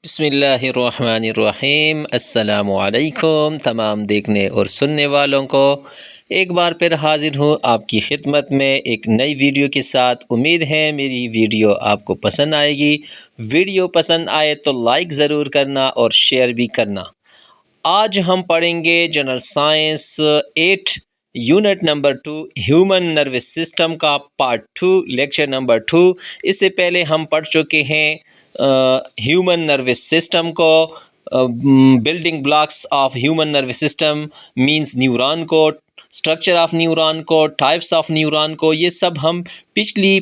بسم اللہ الرحمن الرحیم۔ السلام علیکم تمام دیکھنے اور سننے والوں کو۔ ایک بار پھر حاضر ہوں آپ کی خدمت میں ایک نئی ویڈیو کے ساتھ۔ امید ہے میری ویڈیو آپ کو پسند آئے گی۔ ویڈیو پسند آئے تو لائک ضرور کرنا اور شیئر بھی کرنا۔ آج ہم پڑھیں گے general science 8 unit number 2 human nervous system کا پارٹ 2 لیکچر نمبر 2۔ اس سے پہلے ہم پڑھ چکے ہیں ہیومن نروس سسٹم کو، building blocks of human nervous system means neuron کو، اسٹرکچر آف نیورون کو، ٹائپس آف نیورون کو، یہ سب ہم پچھلی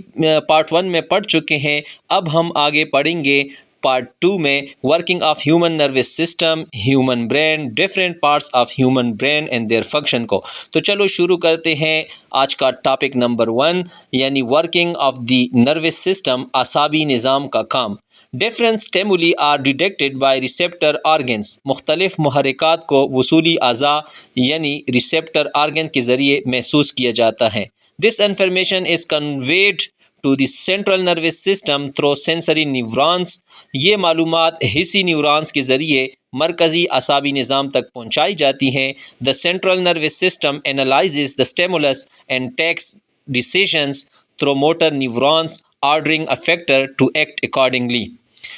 پارٹ 1 میں پڑھ چکے ہیں۔ اب ہم آگے پڑھیں گے پارٹ 2 میں working of human nervous system, human brain, different parts of human brain and their function کو۔ تو چلو شروع کرتے ہیں آج کا ٹاپک نمبر 1 یعنی working of the nervous system, اعصابی نظام کا کام۔ Different stimuli are detected by receptor organs, مختلف محرکات کو وصولی اعضاء یعنی ریسیپٹر آرگن کے ذریعے محسوس کیا جاتا ہے۔ This information is conveyed to the central nervous system through sensory neurons, یہ معلومات حسی نیورونس کے ذریعے مرکزی اعصابی نظام تک پہنچائی جاتی ہیں۔ The central nervous system analyses the stimulus and takes decisions through motor neurons ordering effector to act accordingly.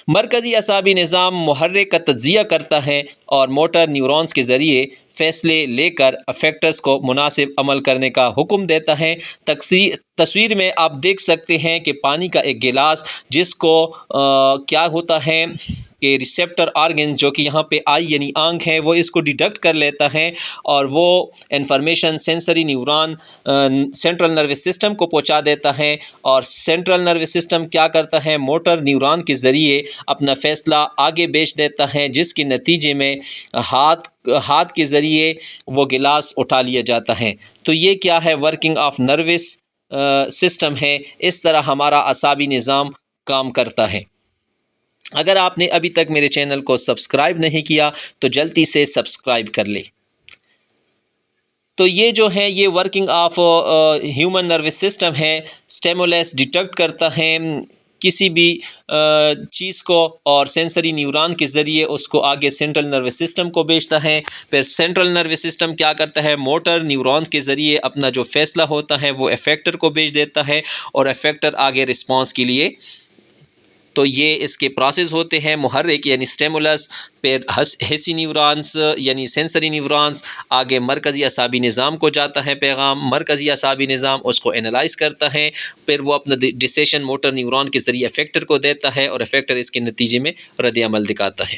مرکزی اعصابی نظام محرک کا تجزیہ کرتا ہے اور موٹر نیورونس کے ذریعے فیصلے لے کر افیکٹرز کو مناسب عمل کرنے کا حکم دیتا ہے۔ تصویر میں آپ دیکھ سکتے ہیں کہ پانی کا ایک گلاس جس کو کیا ہوتا ہے کہ ریسیپٹر آرگن جو کہ یہاں پہ آئی یعنی آنکھ ہے وہ اس کو ڈیٹیکٹ کر لیتا ہے اور وہ information sensory neuron central nervous system کو پہنچا دیتا ہے، اور سینٹرل نروس سسٹم کیا کرتا ہے، موٹر نیورون کے ذریعے اپنا فیصلہ آگے بھیج دیتا ہے، جس کے نتیجے میں ہاتھ کے ذریعے وہ گلاس اٹھا لیا جاتا ہے۔ تو یہ کیا ہے، ورکنگ آف نروس سسٹم ہے۔ اس طرح ہمارا اعصابی نظام کام کرتا ہے۔ اگر آپ نے ابھی تک میرے چینل کو سبسکرائب نہیں کیا تو جلدی سے سبسکرائب کر لیں۔ تو یہ جو ہے یہ working of human nervous system ہے۔ اسٹیمولس ڈیٹیکٹ کرتا ہے کسی بھی چیز کو اور سینسری نیورون کے ذریعے اس کو آگے سینٹرل نروس سسٹم کو بھیجتا ہے۔ پھر سینٹرل نروس سسٹم کیا کرتا ہے، موٹر نیورونز کے ذریعے اپنا جو فیصلہ ہوتا ہے وہ افیکٹر کو بھیج دیتا ہے اور افیکٹر آگے رسپانس کے لیے، تو یہ اس کے پروسیس ہوتے ہیں، محرک یعنی اسٹیمولس، پھر حسی نیورونس یعنی سینسری نیورونس، آگے مرکزی اعصابی نظام کو جاتا ہے پیغام، مرکزی اعصابی نظام اس کو انالائز کرتا ہے، پھر وہ اپنا ڈیسیشن موٹر نیورون کے ذریعے افیکٹر کو دیتا ہے اور افیکٹر اس کے نتیجے میں رد عمل دکھاتا ہے۔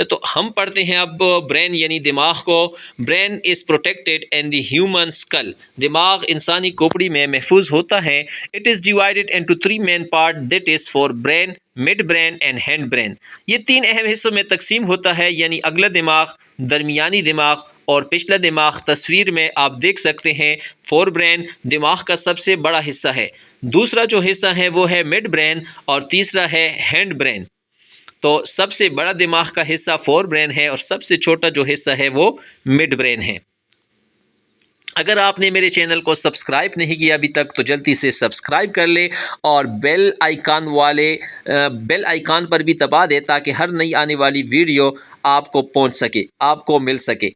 تو ہم پڑھتے ہیں اب برین یعنی دماغ کو۔ Brain is protected in the human skull, دماغ انسانی کھوپڑی میں محفوظ ہوتا ہے۔ It is divided into 3 main part, that is fore brain, mid brain and hind brain. یہ 3 اہم حصوں میں تقسیم ہوتا ہے، یعنی اگلا دماغ، درمیانی دماغ اور پچھلا دماغ۔ تصویر میں آپ دیکھ سکتے ہیں فور برین دماغ کا سب سے بڑا حصہ ہے، دوسرا جو حصہ ہے وہ ہے مڈ برین اور تیسرا ہے ہینڈ برین۔ تو سب سے بڑا دماغ کا حصہ فور برین ہے اور سب سے چھوٹا جو حصہ ہے وہ مڈ برین ہے۔ اگر آپ نے میرے چینل کو سبسکرائب نہیں کیا ابھی تک تو جلدی سے سبسکرائب کر لے اور بیل آئیکن پر بھی دبا دے تاکہ ہر نئی آنے والی ویڈیو آپ کو پہنچ سکے، آپ کو مل سکے۔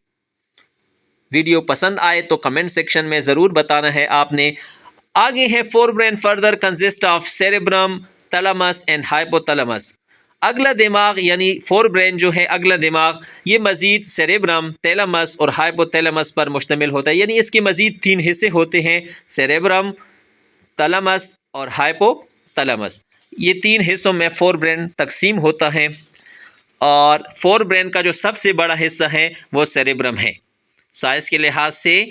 ویڈیو پسند آئے تو کمنٹ سیکشن میں ضرور بتانا ہے آپ نے۔ آگے ہے four brain further consist of cerebrum, thalamus and hypothalamus. اگلا دماغ یعنی فور برین جو ہے اگلا دماغ، یہ مزید سیریبرم، تھیلمس اور ہائپوتھیلمس پر مشتمل ہوتا ہے، یعنی اس کے مزید 3 حصے ہوتے ہیں، سیریبرم، تھیلمس اور ہائپوتھیلمس۔ یہ 3 حصوں میں فور برین تقسیم ہوتا ہے، اور فور برین کا جو سب سے بڑا حصہ ہے وہ سیریبرم ہے۔ سائز کے لحاظ سے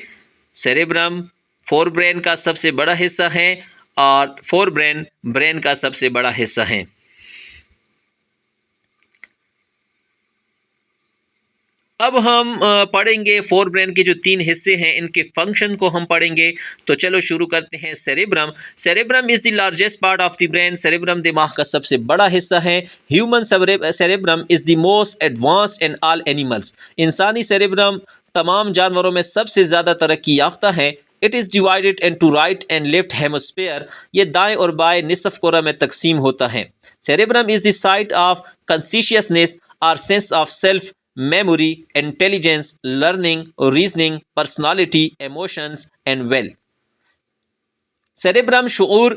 سیریبرم فور برین کا سب سے بڑا حصہ ہے اور فور برین برین کا سب سے بڑا حصہ ہے۔ اب ہم پڑھیں گے فور برین کے جو 3 حصے ہیں ان کے فنکشن کو ہم پڑھیں گے۔ تو چلو شروع کرتے ہیں۔ Cerebrum, cerebrum is the largest part of the brain, cerebrum دماغ کا سب سے بڑا حصہ ہے۔ Human cerebrum is the most advanced in all animals, انسانی سیریبرم تمام جانوروں میں سب سے زیادہ ترقی یافتہ ہے۔ It is divided into right and left hemisphere. یہ دائیں اور بائیں نصف کرہ میں تقسیم ہوتا ہے. Cerebrum is the site of consciousness اور sense of self, memory, intelligence, learning, reasoning, personality, emotions and will. Cerebrum شعور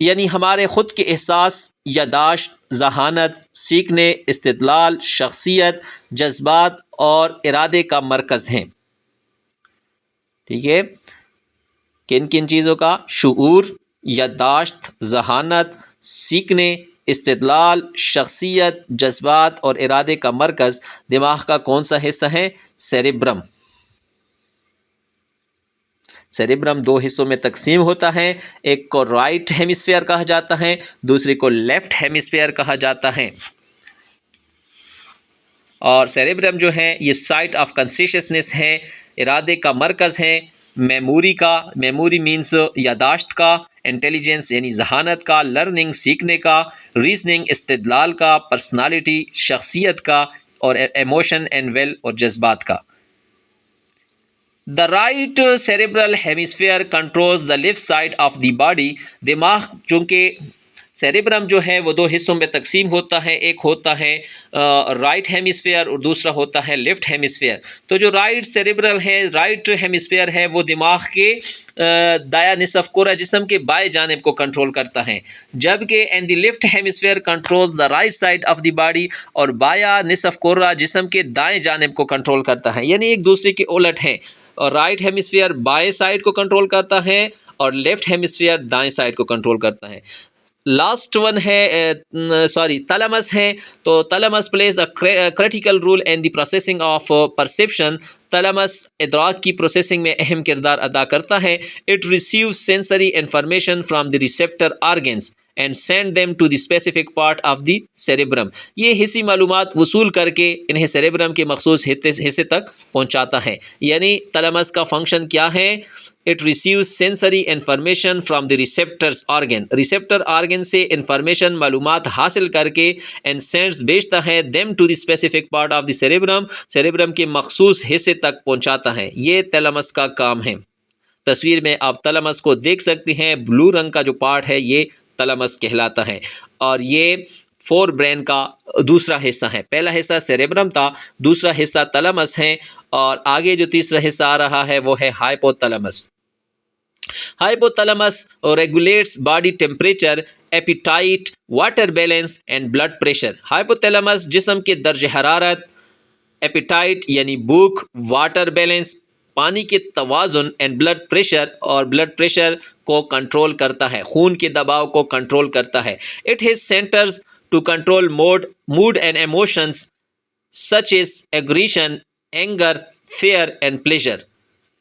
یعنی ہمارے خود کے احساس, یادداشت, ذہانت, سیکھنے, استدلال, شخصیت, جذبات اور ارادے کا مرکز ہیں. ٹھیک ہے, کن کن چیزوں کا؟ شعور, یادداشت, ذہانت, سیکھنے, استدلال, شخصیت, جذبات اور ارادے کا مرکز دماغ کا کون سا حصہ ہے؟ سیریبرم. سیریبرم دو حصوں میں تقسیم ہوتا ہے, ایک کو رائٹ ہیمسفیئر کہا جاتا ہے, دوسرے کو لیفٹ ہیمسفیئر کہا جاتا ہے. اور سیریبرم جو ہے یہ سائٹ آف کانشیسنیس ہے, ارادے کا مرکز ہے, میموری مینس یادداشت کا, انٹیلیجنس یعنی ذہانت کا, لرننگ سیکھنے کا, ریزننگ استدلال کا, پرسنالٹی شخصیت کا, اور ایموشن اینڈ ویل اور جذبات کا. The right cerebral hemisphere controls the left side of the body. دماغ چونکہ سیریبرم جو ہے وہ دو حصوں میں تقسیم ہوتا ہے, ایک ہوتا ہے رائٹ ہیمسفیئر اور دوسرا ہوتا ہے لیفٹ ہیمسفیئر. تو جو رائٹ سیریبرل ہے, رائٹ ہیمسفیئر ہے, وہ دماغ کے دایاں نصف کرہ جسم کے بائیں جانب کو کنٹرول کرتا ہے, جبکہ and the left hemisphere controls the right side of the body, اور بایاں نصف کرہ جسم کے دائیں جانب کو کنٹرول کرتا ہے. یعنی ایک دوسرے کے الٹ ہیں, اور رائٹ ہیمسفیئر بائیں سائڈ کو کنٹرول کرتا ہے اور لیفٹ ہیمسفیئر دائیں سائڈ کو کنٹرول کرتا ہے. لاسٹ ون ہے تھیلمس ہے. تو thalamus plays a critical role in the processing of perception. Thalamus ادراک کی پروسیسنگ میں اہم کردار ادا کرتا ہے. It receives sensory information from the receptor organs and send them to the specific part of the cerebrum. یہ حسی معلومات وصول کر کے انہیں سیریبرم کے مخصوص حصے تک پہنچاتا ہے. یعنی تھیلمس کا فنکشن کیا ہے؟ It receives sensory information from the receptors organ. Receptor organ سے انفارمیشن معلومات حاصل کر کے and sends بھیجتا ہے them to the specific part of the cerebrum. Cerebrum کے مخصوص حصے تک پہنچاتا ہے. یہ تھیلمس کا کام ہے. تصویر میں آپ تھیلمس کو دیکھ سکتے ہیں. بلو رنگ کا جو پارٹ ہے یہ تھیلمس کہلاتا ہے, اور یہ فور برین کا دوسرا حصہ ہے. پہلا حصہ سیریبرم تھا, دوسرا حصہ تھیلمس ہے, اور آگے جو تیسرا حصہ آ رہا ہے وہ ہے hypothalamus. Hypothalamus regulates body temperature, appetite, water balance and blood pressure. Hypothalamus جسم کے درجہ حرارت, ایپیٹائٹ یعنی بھوک, واٹر بیلنس پانی کے توازن, اینڈ بلڈ پریشر اور بلڈ پریشر کو کنٹرول کرتا ہے, خون کے دباؤ کو کنٹرول کرتا ہے. It has centres to control mood and emotions such as aggression, anger, fear and pleasure.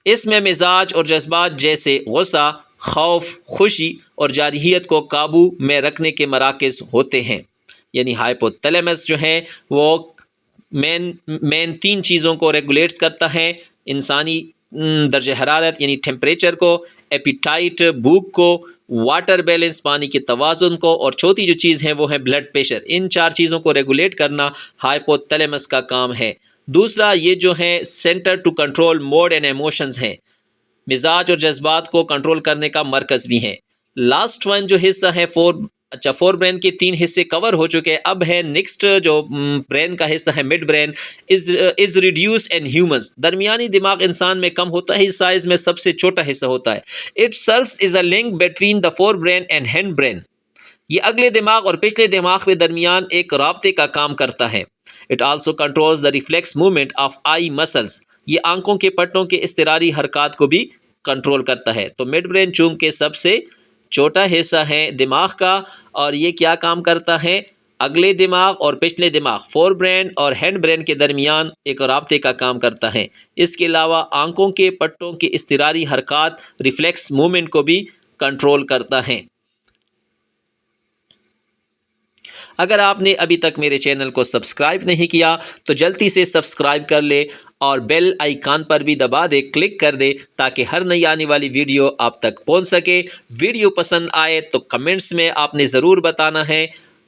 اس میں مزاج اور جذبات جیسے غصہ, خوف, خوشی اور جارحیت کو قابو میں رکھنے کے مراکز ہوتے ہیں. یعنی ہائپو تھیلمس جو ہے وہ مین تین چیزوں کو ریگولیٹ کرتا ہے: انسانی درجہ حرارت یعنی ٹیمپریچر کو, ایپیٹائٹ بھوک کو, واٹر بیلنس پانی کے توازن کو, اور چوتھی جو چیز ہے وہ ہے بلڈ پریشر. ان چار چیزوں کو ریگولیٹ کرنا ہائپو تھیلمس کا کام ہے. دوسرا یہ جو ہے centre to control mood and emotions ہے, مزاج اور جذبات کو کنٹرول کرنے کا مرکز بھی ہے. لاسٹ ون جو حصہ ہے فور برین کے تین حصے کور ہو چکے. اب ہے نیکسٹ جو برین کا حصہ ہے mid brain is reduced in humans. درمیانی دماغ انسان میں کم ہوتا ہے, سائز میں سب سے چھوٹا حصہ ہوتا ہے. It service is a link between the four brain and hind brain. یہ اگلے دماغ اور پچھلے دماغ کے درمیان ایک رابطے کا کام کرتا ہے. It also controls the reflex movement of eye muscles. یہ آنکھوں کے پٹوں کے اضطراری حرکات کو بھی کنٹرول کرتا ہے. تو مڈ برین چونکہ سب سے چھوٹا حصہ ہے دماغ کا, اور یہ کیا کام کرتا ہے؟ اگلے دماغ اور پچھلے دماغ فور برین اور ہینڈ برین کے درمیان ایک رابطے کا کام کرتا ہے. اس کے علاوہ آنکھوں کے پٹوں کے اضطراری حرکات ریفلیکس موومنٹ کو بھی کنٹرول کرتا ہے. اگر آپ نے ابھی تک میرے چینل کو سبسکرائب نہیں کیا تو جلدی سے سبسکرائب کر لے اور بیل آئیکن پر بھی دبا دے, کلک کر دے, تاکہ ہر نئی آنے والی ویڈیو آپ تک پہنچ سکے. ویڈیو پسند آئے تو کمنٹس میں آپ نے ضرور بتانا ہے,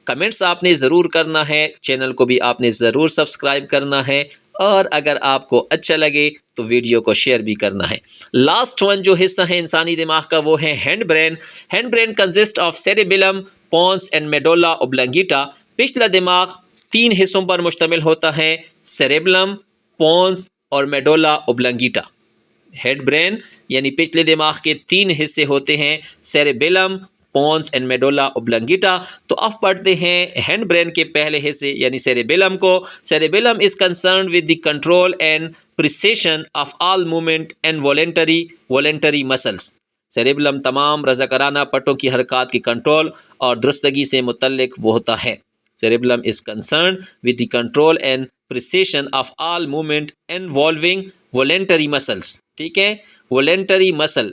کمنٹس آپ نے ضرور کرنا ہے, چینل کو بھی آپ نے ضرور سبسکرائب کرنا ہے, اور اگر آپ کو اچھا لگے تو ویڈیو کو شیئر بھی کرنا ہے۔ لاسٹ ون جو حصہ ہے انسانی دماغ کا وہ ہے hind brain. Hind brain consist of cerebellum, pons and medulla oblongata. پچھلا دماغ 3 حصوں پر مشتمل ہوتا ہے، سیریبلم، پونس اور میڈولا اوبلنگیٹا۔ ہیڈ برین یعنی پچھلے دماغ کے 3 حصے ہوتے ہیں، cerebellum, pons and medulla oblongata. تو اب پڑھتے ہیں ہینڈ برین کے پہلے حصے یعنی سیریبیلم کو۔ Cerebellum is concerned with the control and precision of all movement and voluntary muscles. Cerebellum تمام رضاکارانہ پٹوں کی حرکات کی کنٹرول اور درستگی سے متعلق وہ ہوتا ہے۔ Cerebellum is concerned with the control and precision of all movement involving voluntary muscles. ٹھیک ہے، والنٹری مسل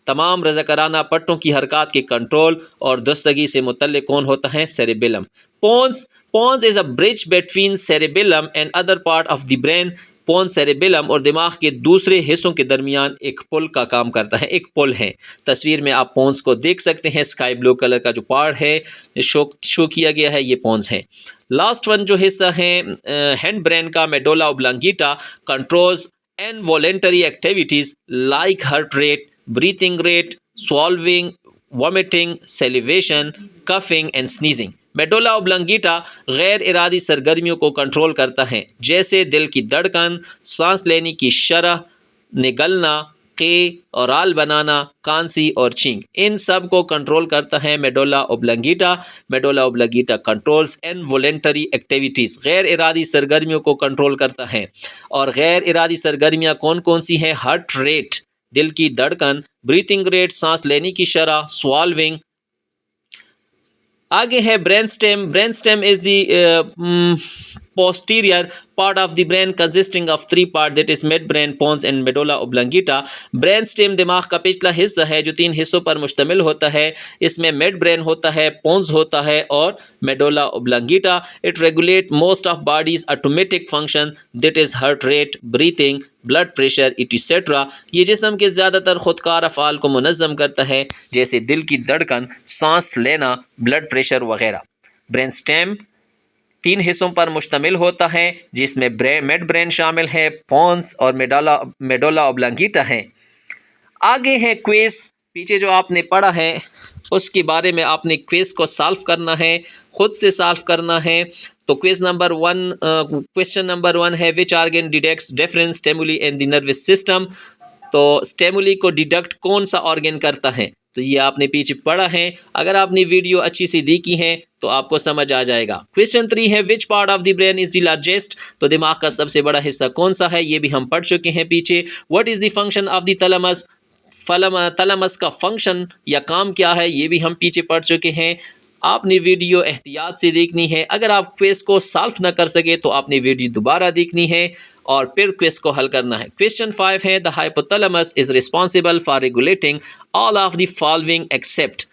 تمام رضاکارانہ پٹوں کی حرکات کے کنٹرول اور درستگی سے متعلق کون ہوتا ہے؟ Cerebellum. Pons is a bridge between cerebellum and other part of the brain. Pons cerebellum اور دماغ کے دوسرے حصوں کے درمیان ایک پل کا کام کرتا ہے، ایک پل ہے۔ تصویر میں آپ پونس کو دیکھ سکتے ہیں، اسکائی بلو کلر کا جو پارٹ ہے شو کیا گیا ہے، یہ پونس ہے۔ لاسٹ ون جو حصہ ہے ہینڈ برین کا medulla oblongata controls involuntary activities like heart rate, breathing rate, swallowing, vomiting, salivation, coughing and sneezing۔ Medulla oblongata غیر ارادی سرگرمیوں کو کنٹرول کرتا ہے، جیسے دل کی دھڑکن، سانس لینے کی شرح، نگلنا، قے اور رال بنانا، کانسی اور چھینک، ان سب کو کنٹرول کرتا ہے medulla oblongata. Medulla oblongata controls involuntary activities, غیر ارادی سرگرمیوں کو کنٹرول کرتا ہے۔ اور غیر ارادی سرگرمیاں کون کون سی ہیں؟ ہارٹ ریٹ دل کی دھڑکن، بریتنگ ریٹ سانس لینے کی شرح، سوالونگ۔ آگے ہے brain stem. Brain stem is the posterior part of the brain consisting of 3 parts that is midbrain, pons and medulla oblongata۔ Brain stem دماغ کا پچھلا حصہ ہے جو 3 حصوں پر مشتمل ہوتا ہے، اس میں مڈ برین ہوتا ہے، پونز ہوتا ہے اور medulla oblongata. It regulate most of body's automatic function that is heart rate, breathing, blood pressure etcetera. یہ جسم کے زیادہ تر خودکار افعال کو منظم کرتا ہے، جیسے دل کی دھڑکن، سانس لینا، بلڈ پریشر وغیرہ۔ برین سٹیم 3 حصوں پر مشتمل ہوتا ہے، جس میں مڈ برین شامل ہے، پونس اور میڈولا اوبلنگیٹا ہے۔ آگے ہے کویز۔ پیچھے جو آپ نے پڑھا ہے اس کے بارے میں آپ نے کویز کو سالو کرنا ہے، خود سے سالو کرنا ہے۔ تو کویشچن نمبر 1 ہے وچ آرگن ڈیڈکٹس ڈفرنٹ اسٹیمولی ان دی نروس سسٹم۔ تو اسٹیمولی کو ڈیڈکٹ کون سا آرگن کرتا ہے؟ تو یہ آپ نے پیچھے پڑھا ہے، اگر آپ نے ویڈیو اچھی سی دیکھی ہے تو آپ کو سمجھ آ جائے گا۔ کویشچن 3 ہے which part of the brain is the largest. تو دماغ کا سب سے بڑا حصہ کون سا ہے؟ یہ بھی ہم پڑھ چکے ہیں پیچھے۔ What is the function of the thalamus? Thalamus کا فنکشن یا کام کیا ہے؟ یہ بھی ہم پیچھے پڑھ چکے ہیں۔ آپ نے ویڈیو احتیاط سے دیکھنی ہے، اگر آپ کویز کو سالو نہ کر سکے تو آپ نے ویڈیو دوبارہ دیکھنی ہے اور پھر کویز کو حل کرنا ہے۔ کویشچن 5 ہے the hypothalamus is responsible for regulating all of the following accept.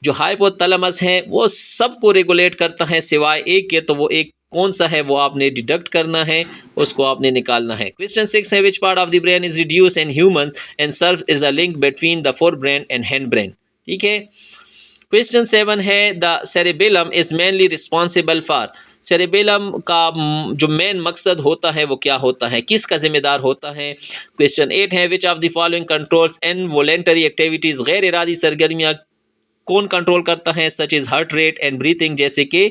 جو ہائپوتھیلمس ہے وہ سب کو ریگولیٹ کرتا ہے سوائے ایک کے، تو وہ ایک کون سا ہے وہ آپ نے ڈیڈکٹ کرنا ہے، اس کو آپ نے نکالنا ہے۔ کویشچن 6 ہے which part of the brain is reduce in humans and serve is a link between the four brain and hind brain. ٹھیک ہے۔ کویشچن 7 ہے the cerebellum is mainly responsible for. Cerebellum کا جو مین مقصد ہوتا ہے وہ کیا ہوتا ہے، کس کا ذمہ دار ہوتا ہے؟ کویشچن 8 ہے which of the following controls involuntary activities. غیر ارادی سرگرمیاں کون کنٹرول کرتا ہے؟ Such as heart rate and breathing, جیسے کہ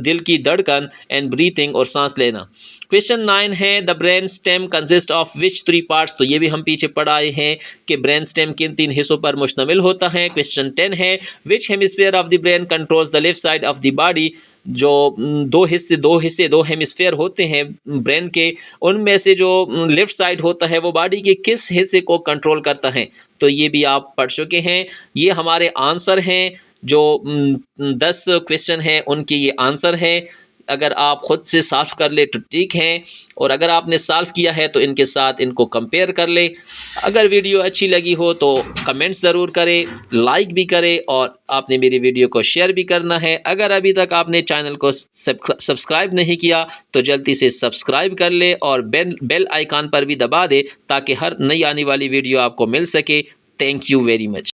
دل کی دھڑکن اینڈ بریتنگ اور سانس لینا۔ کویشچن 9 ہے the brain stem consist of which 3 parts. تو یہ بھی ہم پیچھے پڑھائے ہیں کہ برین سٹیم کن 3 حصوں پر مشتمل ہوتا ہے۔ کویشچن 10 ہے which hemisphere of the brain controls the left side of the body. جو دو ہیمسفیئر ہوتے ہیں برین کے، ان میں سے جو لیفٹ سائڈ ہوتا ہے وہ باڈی کے کس حصے کو کنٹرول کرتا ہے؟ تو یہ بھی آپ پڑھ چکے ہیں۔ یہ ہمارے آنسر ہیں، جو 10 کویشچن ہیں ان کی یہ آنسر ہے۔ اگر آپ خود سے سالو کر لے تو ٹھیک ہے، اور اگر آپ نے سالو کیا ہے تو ان کے ساتھ ان کو کمپیئر کر لے۔ اگر ویڈیو اچھی لگی ہو تو کمنٹ ضرور کرے، لائک بھی کرے، اور آپ نے میری ویڈیو کو شیئر بھی کرنا ہے۔ اگر ابھی تک آپ نے چینل کو سبسکرائب نہیں کیا تو جلدی سے سبسکرائب کر لے اور بیل آئیکن پر بھی دبا دے تاکہ ہر نئی آنے والی ویڈیو آپ کو مل سکے۔ Thank you very much.